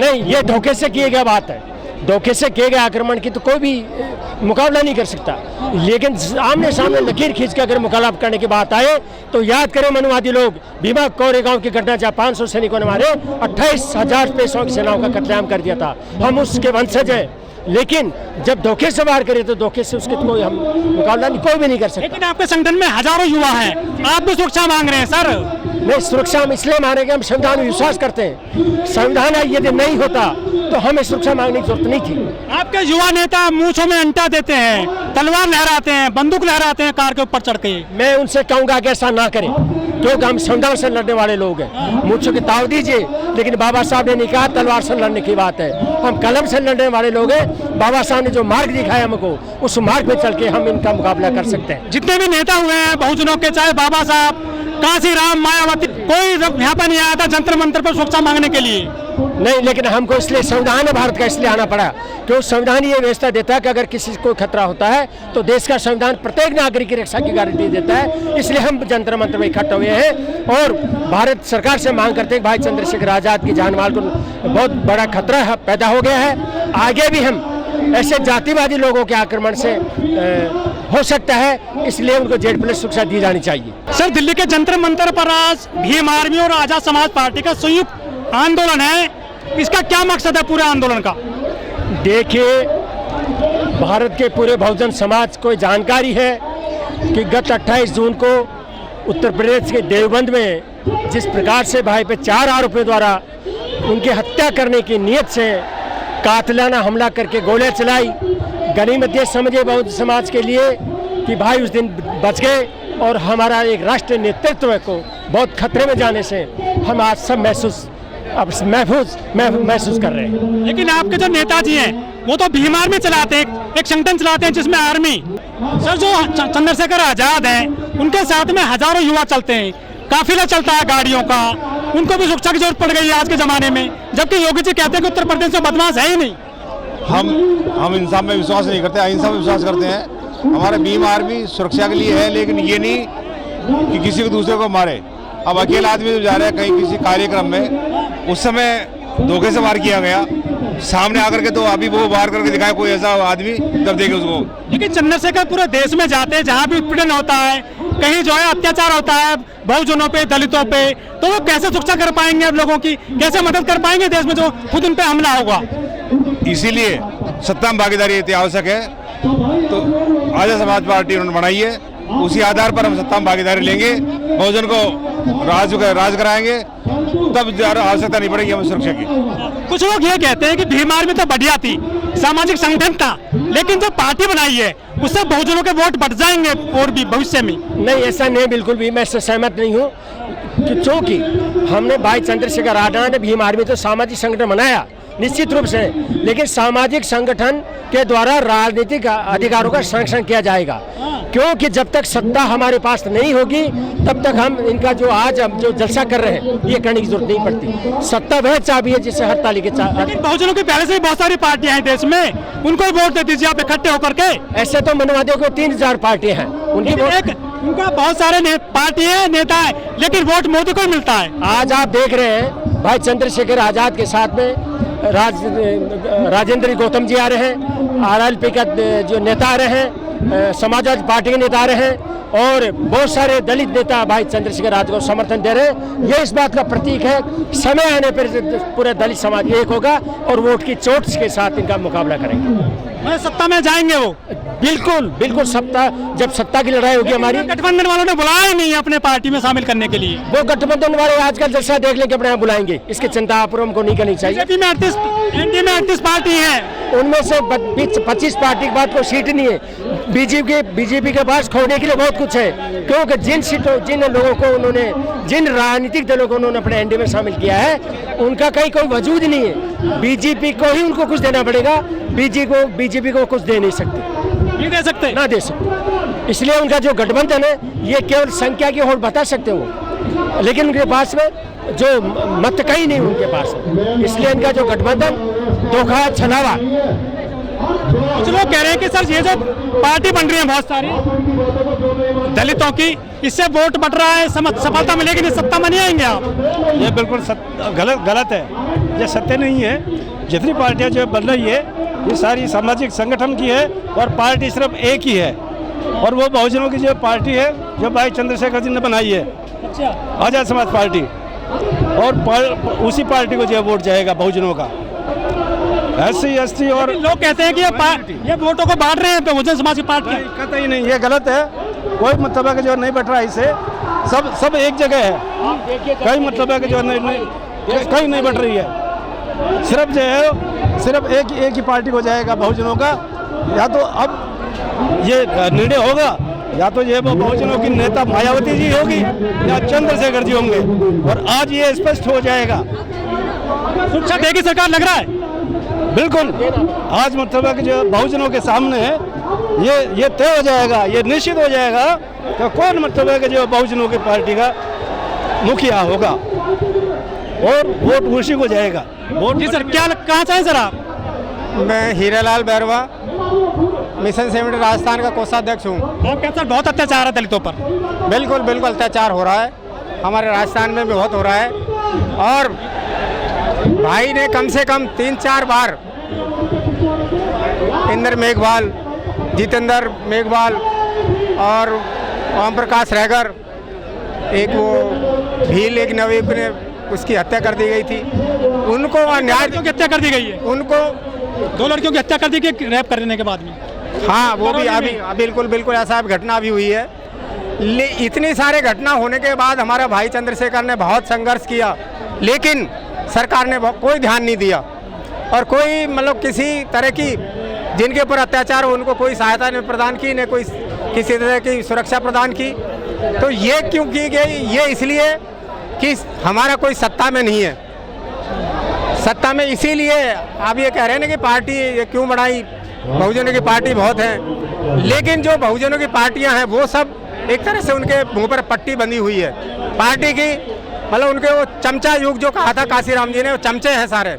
नहीं, ये धोखे से किए गया बात है। धोखे से किए गए आक्रमण की तो कोई भी मुकाबला नहीं कर सकता, लेकिन आमने सामने लकीर खींच के अगर मुकाबला करने की बात आए तो याद करें मनुवादी लोग भीमा कोरेगांव की घटना, जहाँ 500 सैनिकों ने मारे 28,000 पेशों की सेनाओं का कत्लेआम कर दिया था। हम उसके वंशज हैं, लेकिन जब धोखे से वार करें तो धोखे से उसके कोई हम मुकाबला कोई भी नहीं कर सकता। लेकिन आपके संगठन में हजारों युवा हैं, आप भी सुरक्षा मांग रहे हैं सर। नहीं, सुरक्षा हम इसलिए मांगेंगे, हम संविधान में विश्वास करते हैं। संविधान यदि नहीं होता तो हमें सुरक्षा मांगने की जरूरत नहीं थी। आपके युवा नेता मूंछों में अंटा देते हैं, तलवार लहराते हैं, बंदूक लहराते हैं कार के ऊपर चढ़ के। मैं उनसे कहूंगा कि ऐसा ना करें, क्योंकि हम संविधान से लड़ने वाले लोग हैं। मूंछों की ताव दीजिए, लेकिन बाबा साहब ने नहीं कहा तलवार से लड़ने की बात है। हम कलम से लड़ने वाले लोग हैं। बाबा साहब ने जो मार्ग दिखाया हमको, उस मार्ग पे चल के हम इनका मुकाबला कर सकते हैं। जितने भी नेता हुए हैं बहुजनों के, चाहे बाबा साहब, काशी राम, मायावती, कोई यहाँ पर नहीं आया था जंतर मंतर पर सुरक्षा मांगने के लिए। नहीं, लेकिन हमको इसलिए संविधान है भारत का इसलिए आना पड़ा, क्योंकि संविधान ये व्यवस्था देता है कि अगर किसी को खतरा होता है तो देश का संविधान प्रत्येक नागरिक की रक्षा की गारंटी देता है। इसलिए हम जंतर मंतर में इकट्ठा हुए हैं और भारत सरकार से मांग करते हैं भाई चंद्रशेखर आजाद की जान माल को बहुत बड़ा खतरा पैदा हो गया है। आगे भी हम ऐसे जातिवादी लोगों के आक्रमण से हो सकता है, इसलिए उनको Z+ सुरक्षा दी जानी चाहिए। सर, दिल्ली के जंतर मंतर पर आज भीम आर्मी और आजाद समाज पार्टी का संयुक्त आंदोलन है, इसका क्या मकसद है पूरे आंदोलन का? देखिए, भारत के पूरे बहुजन समाज को जानकारी है कि गत 28 जून को उत्तर प्रदेश के देवबंद में जिस प्रकार से भाई पे 4 आरोपियों द्वारा उनकी हत्या करने की नीयत से कातिलाना हमला करके गोलियां चलाई, गनीमत ये समझे बहुजन समाज के लिए कि भाई उस दिन बच गए और हमारा एक राष्ट्रीय नेतृत्व को बहुत खतरे में जाने से हम आज सब महसूस कर रहे हैं। लेकिन आपके जो नेताजी हैं वो तो भीम आर्मी चलाते हैं, एक संगठन चलाते हैं जिसमें आर्मी। सर, जो चंद्रशेखर आजाद हैं उनके साथ में हजारों युवा चलते हैं, काफिला चलता है गाड़ियों का, उनको भी सुरक्षा की जरूरत पड़ गई है आज के जमाने में, जबकि योगी जी कहते हैं कि उत्तर प्रदेश में बदमाश है ही नहीं। हम इंसान में विश्वास नहीं करते, अहिंसा में विश्वास करते हैं। हमारे भीम आर्मी सुरक्षा के लिए है, लेकिन ये नहीं कि किसी को दूसरे को मारे। अब अकेला आदमी जो जा रहा है कहीं किसी कार्यक्रम में, उस समय धोखे से वार किया गया, सामने आकर के तो अभी वो वार करके दिखाए कोई ऐसा आदमी, तब देखे उसको। लेकिन चंद्रशेखर पूरे देश में जाते हैं, जहाँ भी उत्पीड़न होता है, कहीं जो है अत्याचार होता है बहुजनों पे, दलितों पे, तो वो कैसे सुरक्षा कर पाएंगे? अब लोगों की कैसे मदद कर पाएंगे देश में जो खुद उन पे हमला होगा? इसीलिए सत्ता में भागीदारी इतनी आवश्यक है, तो आजाद समाज पार्टी उन्होंने बनाई है, उसी आधार पर हम सत्ता में भागीदारी लेंगे, बहुजन को राज कराएंगे, तब आवश्यकता नहीं पड़ेगी हमें सुरक्षा की। कुछ लोग ये कहते हैं कि भीम आर्मी तो बढ़िया थी, सामाजिक संगठन था, लेकिन जो पार्टी बनाई है उससे बहुजनों के वोट बढ़ जाएंगे और भी भविष्य में। नहीं, ऐसा नहीं, बिल्कुल भी मैं इससे सहमत नहीं हूँ, क्योंकि हमने भाई चंद्रशेखर आजाद ने भीम आर्मी तो सामाजिक संगठन बनाया निश्चित रूप से, लेकिन सामाजिक संगठन के द्वारा राजनीतिक अधिकारों का संरक्षण किया जाएगा, क्योंकि जब तक सत्ता हमारे पास नहीं होगी तब तक हम इनका जो आज हम जो जलसा कर रहे हैं ये करने की जरूरत नहीं पड़ती। सत्ता वह चाबी है जिससे हर ताली के बहुजनों की पहले से ही बहुत सारी पार्टियां हैं देश में, उनको वोट दे दीजिए आप इकट्ठे होकर के। ऐसे तो मनवादियों को 3000 पार्टियां हैं, उनका बहुत सारे पार्टी है, नेता है, लेकिन वोट मोदी को ही मिलता है। आज आप देख रहे हैं भाई चंद्रशेखर आजाद के साथ में राजेंद्र गौतम जी आ रहे हैं, RLP का जो नेता आ रहे हैं, समाजवादी पार्टी के नेता आ रहे हैं, और बहुत सारे दलित नेता भाई चंद्रशेखर आजाद को समर्थन दे रहे हैं। ये इस बात का प्रतीक है, समय आने पर पूरा दलित समाज एक होगा और वोट की चोट के साथ इनका मुकाबला करेंगे। सत्ता में जाएंगे वो, बिल्कुल बिल्कुल। जब सत्ता की लड़ाई होगी हमारी, गठबंधन वालों ने बुलाया ही नहीं अपने पार्टी में शामिल करने के लिए। वो गठबंधन वाले आजकल जैसा देख लेंगे अपने यहाँ बुलाएंगे, इसकी चिंता आप हमको नहीं करनी चाहिए। एनडीए में 38 पार्टी है, उनमें से 25 पार्टी के बाद कोई सीट नहीं है। बीजेपी के पास खोने के लिए बहुत कुछ है, क्योंकि जिन लोगों को उन्होंने, जिन राजनीतिक दलों को उन्होंने अपने एनडीए में शामिल किया है, उनका कहीं कोई वजूद नहीं है। बीजेपी को ही उनको कुछ देना पड़ेगा, बीजेपी को कुछ दे नहीं सकते, ना दे सकते। इसलिए उनका जो गठबंधन है ये केवल संख्या की होड़ बता सकते हो, लेकिन उनके पास में जो मत कहीं नहीं उनके पास, इसलिए इनका जो गठबंधन धोखा छलावा। कुछ लोग कह रहे हैं कि सर ये जो पार्टी बन रही है बहुत सारी दलितों की, इससे वोट बढ़ रहा है, सफलता मिलेगी नहीं, सत्ता में नहीं आएंगे आप। ये बिल्कुल गलत है। ये सत्य नहीं है। जितनी पार्टियां जो बन रही है ये सारी सामाजिक संगठन की है और पार्टी सिर्फ एक ही है, और वो बहुजनों की जो पार्टी है जो भाई चंद्रशेखर जी ने बनाई है, आजाद समाज पार्टी, और उसी पार्टी को जो वोट जाएगा बहुजनों का। SC ST और लोग कहते हैं कि ये वोटों को बांट रहे हैं बहुजन समाज की पार्टी। कतई नहीं, ये गलत है। कोई मतलब है कि जो नहीं बट रहा है इससे, सब एक जगह है। कई मतलब है कि जो कहीं नहीं बट रही है। सिर्फ जो है सिर्फ एक ही पार्टी को जाएगा बहुजनों का। या तो अब ये निर्णय होगा, या तो ये बहुजनों की नेता मायावती जी होगी या चंद्रशेखर जी होंगे, और आज ये स्पष्ट हो जाएगा। सुरक्षा देगी सरकार लग रहा है बिल्कुल। आज मतलब है कि जो बहुजनों के सामने है ये तय हो जाएगा, ये निश्चित हो जाएगा कि कौन मतलब है कि जो बहुजनों की पार्टी का मुखिया होगा, और वोट उसी को जाएगा। वोट जी सर, क्या कहाँ से हैं सर आप? मैं हीरालाल बैरवा, मिशन 70 राजस्थान का कोषाध्यक्ष हूँ। आप कहते हैं बहुत अत्याचार है दलितों पर। बिल्कुल बिल्कुल अत्याचार हो रहा है, हमारे राजस्थान में भी बहुत हो रहा है। और भाई ने कम से कम 3-4 बार इंद्र मेघवाल, जितेंद्र मेघवाल और ओम प्रकाश रैगर, एक वो भील एक नवीब ने उसकी हत्या कर दी गई थी। उनको अन्याय की हत्या कर दी गई है। उनको 2 लड़कियों की हत्या कर दी गई रैप करने के बाद में। हाँ, वो भी अभी बिल्कुल बिल्कुल ऐसा घटना भी हुई है। इतनी सारे घटना होने के बाद हमारा भाई चंद्रशेखर ने बहुत संघर्ष किया, लेकिन सरकार ने कोई ध्यान नहीं दिया, और कोई मतलब किसी तरह की जिनके ऊपर अत्याचार हो उनको कोई सहायता नहीं प्रदान की, न कोई किसी तरह की सुरक्षा प्रदान की। तो ये क्यों की गई? ये इसलिए कि हमारा कोई सत्ता में नहीं है। सत्ता में इसीलिए आप ये कह रहे हैं ना कि पार्टी ये क्यों बढ़ाई, बहुजनों की पार्टी बहुत है, लेकिन जो बहुजनों की पार्टियां हैं वो सब एक तरह से उनके मुंह पर पट्टी बंधी हुई है पार्टी की। मतलब उनके वो चमचा युग जो कहा था काशीराम जी ने, वो चमचे हैं सारे।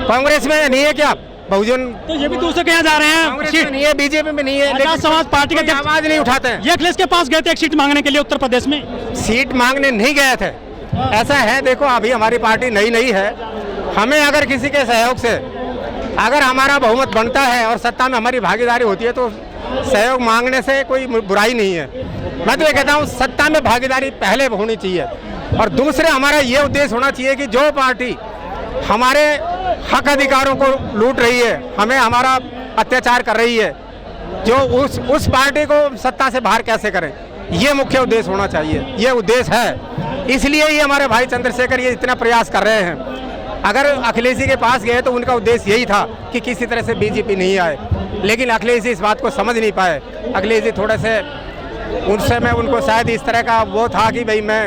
कांग्रेस में नहीं है क्या बहुजन? तो ये भी दूसरे के यहाँ जा रहे हैं। कांग्रेस में नहीं है, बीजेपी में नहीं है, लेकिन समाज पार्टी के आवाज नहीं उठाते हैं। ये अखिलेश के पास गए थे एक सीट मांगने के लिए उत्तर प्रदेश में। सीट मांगने नहीं गए थे, ऐसा है। देखो अभी हमारी पार्टी नई है, हमें अगर किसी के सहयोग से अगर हमारा बहुमत बनता है और सत्ता में हमारी भागीदारी होती है तो सहयोग मांगने से कोई बुराई नहीं है। मैं तो ये कहता हूँ सत्ता में भागीदारी पहले होनी चाहिए, और दूसरे हमारा ये उद्देश्य होना चाहिए कि जो पार्टी हमारे हक अधिकारों को लूट रही है, हमें हमारा अत्याचार कर रही है, जो उस पार्टी को सत्ता से बाहर कैसे करें, ये मुख्य उद्देश्य होना चाहिए। ये उद्देश्य है, इसलिए ही हमारे भाई चंद्रशेखर ये इतना प्रयास कर रहे हैं। अगर अखिलेश जी के पास गए तो उनका उद्देश्य यही था कि किसी तरह से बीजेपी नहीं आए, लेकिन अखिलेश जी इस बात को समझ नहीं पाए। अखिलेश जी थोड़े से उन समय उनको शायद इस तरह का वो था कि भाई मैं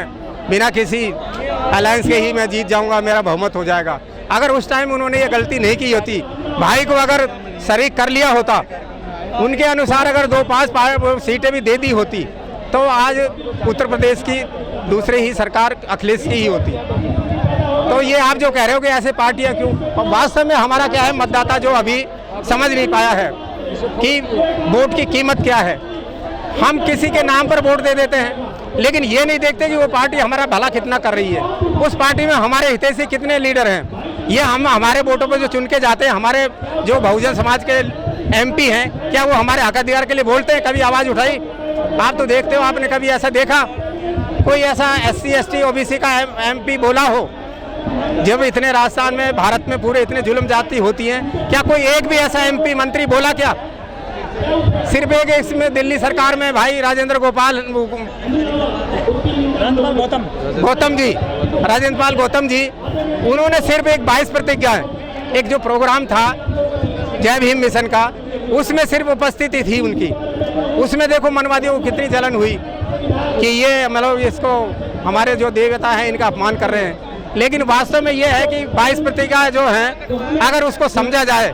बिना किसी अलायंस के ही मैं जीत जाऊंगा, मेरा बहुमत हो जाएगा। अगर उस टाइम उन्होंने ये गलती नहीं की होती, भाई को अगर शरीक कर लिया होता, उनके अनुसार अगर 2-5 सीटें भी दे दी होती, तो आज उत्तर प्रदेश की दूसरी ही सरकार अखिलेश की ही होती। तो ये आप जो कह रहे हो कि ऐसे पार्टियां क्यों, वास्तव में हमारा क्या है, मतदाता जो अभी समझ नहीं पाया है कि वोट की कीमत क्या है। हम किसी के नाम पर वोट दे देते हैं, लेकिन ये नहीं देखते कि वो पार्टी हमारा भला कितना कर रही है, उस पार्टी में हमारे हितैषी कितने लीडर हैं। ये हम हमारे वोटों पर जो चुन के जाते हैं, हमारे जो बहुजन समाज के MP हैं, क्या वो हमारे हक अधिकार के लिए बोलते हैं? कभी आवाज़ उठाई? आप तो देखते हो, आपने कभी ऐसा देखा कोई ऐसा SC ST OBC का MP बोला हो? जब इतने राजस्थान में, भारत में पूरे इतने जुल्म जाति होती हैं, क्या कोई एक भी ऐसा MP मंत्री बोला क्या? सिर्फ एक इसमें दिल्ली सरकार में भाई राजेंद्र गौतम जी, उन्होंने सिर्फ एक 22 प्रतिज्ञा, एक जो प्रोग्राम था जय भीम मिशन का, उसमें सिर्फ उपस्थिति थी उनकी। उसमें देखो मनवादियों को कितनी जलन हुई कि ये मतलब इसको हमारे जो देवता हैं इनका अपमान कर रहे हैं। लेकिन वास्तव में ये है कि 22 प्रतिज्ञा जो हैं, अगर उसको समझा जाए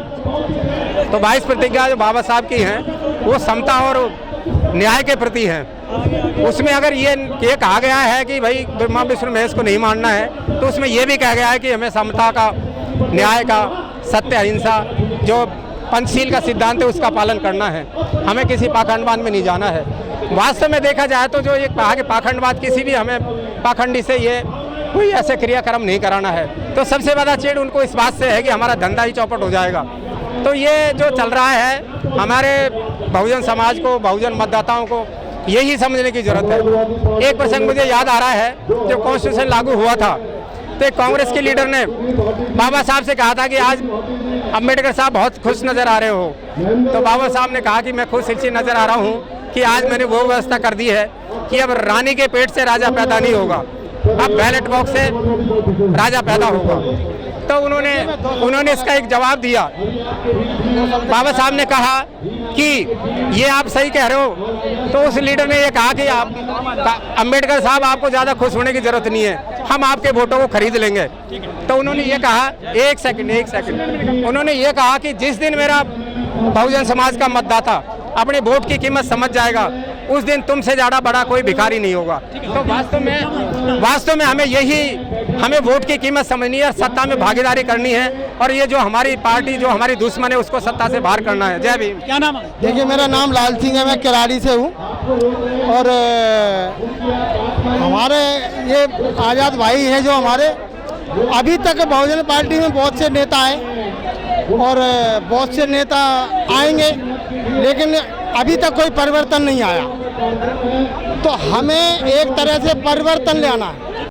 तो 22 प्रतिज्ञा जो बाबा साहब की हैं वो समता और न्याय के प्रति हैं। उसमें अगर ये कहा गया है कि भाई ब्रह्मा विष्णु महेश को नहीं मानना है, तो उसमें ये भी कहा गया है कि हमें समता का, न्याय का, सत्य अहिंसा जो पंचशील का सिद्धांत है उसका पालन करना है। हमें किसी पाखंडवाद में नहीं जाना है। वास्तव में देखा जाए तो जो ये कहा कि पाखंडवाद, किसी भी हमें पाखंडी से ये कोई ऐसे क्रियाक्रम नहीं कराना है। तो सबसे बड़ा चीड़ उनको इस बात से है कि हमारा धंधा ही चौपट हो जाएगा। तो ये जो चल रहा है हमारे बहुजन समाज को, बहुजन मतदाताओं को यही समझने की जरूरत है। एक प्रसंग मुझे याद आ रहा है, जब कॉन्स्टिट्यूशन लागू हुआ था तो एक कांग्रेस के लीडर ने बाबा साहब से कहा था कि आज अम्बेडकर साहब बहुत खुश नज़र आ रहे हो। तो बाबा साहब ने कहा कि मैं खुश इसलिए नज़र आ रहा हूँ कि आज मैंने वो व्यवस्था कर दी है कि अब रानी के पेट से राजा पैदा नहीं होगा, अब बैलेट बॉक्स से राजा पैदा होगा। तो उन्होंने इसका एक जवाब दिया। बाबा साहब ने कहा कि ये आप सही कह रहे हो। तो उस लीडर ने ये कहा कि आप अम्बेडकर साहब, आपको ज़्यादा खुश होने की ज़रूरत नहीं है, हम आपके वोटों को खरीद लेंगे। तो उन्होंने ये कहा, एक सेकंड, उन्होंने ये कहा कि जिस दिन मेरा बहुजन समाज का मतदाता अपने वोट की कीमत समझ जाएगा, उस दिन तुमसे ज़्यादा बड़ा कोई भिखारी नहीं होगा। तो वास्तव में हमें वोट की कीमत समझनी है और सत्ता में भागीदारी करनी है, और ये जो हमारी पार्टी, जो हमारी दुश्मन है, उसको सत्ता से बाहर करना है। जय भीम। क्या नाम है? देखिए, मेरा नाम लाल सिंह है, मैं किराड़ी से हूँ। और हमारे ये आज़ाद भाई हैं जो हमारे, अभी तक बहुजन पार्टी में बहुत से नेता आए और बहुत से नेता आएंगे, लेकिन अभी तक कोई परिवर्तन नहीं आया। तो हमें एक तरह से परिवर्तन ले आना है।